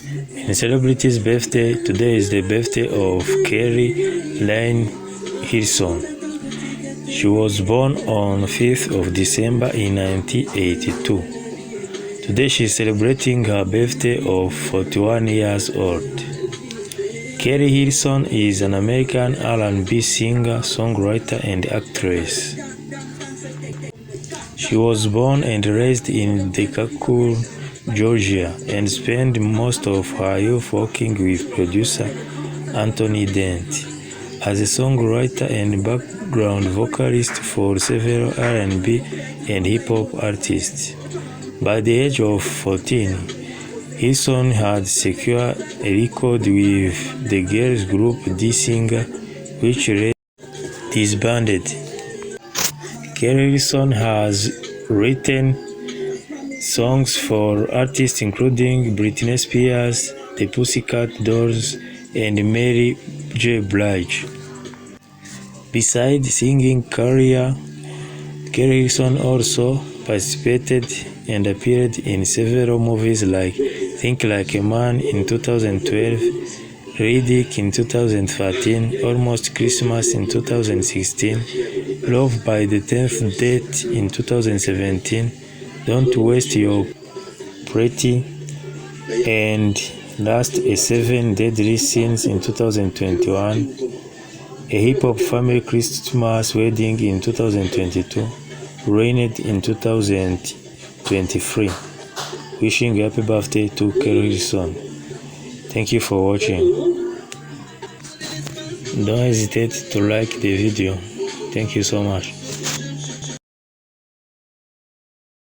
In celebrity's birthday, today is the birthday of Keri Lynn Hilson. She was born on 5th of December in 1982. Today she is celebrating her birthday of 41 years old. Keri Hilson is an American R&B singer, songwriter, and actress. She was born and raised in Decatur, Georgia, and spent most of her youth working with producer Anthony Dent as a songwriter and background vocalist for several R&B and hip-hop artists. By the age of 14, Hilson had secured a record with the girls group D-Singer, which later disbanded. Keri Hilson has written songs for artists including Britney Spears, the Pussycat Dolls, and Mary J. Blige. Besides singing career, Keri Hilson also participated and appeared in several movies like Think Like a Man in 2012, Riddick in 2013, Almost Christmas in 2016, Love by the 10th Date in 2017, Don't Waste Your Pretty, and Last a 7 Deadly Sins in 2021, a hip-hop family Christmas wedding in 2022, Rained in 2023. Wishing happy birthday to Keri Hilson. Thank you for watching. Don't hesitate to like the video. Thank you so much.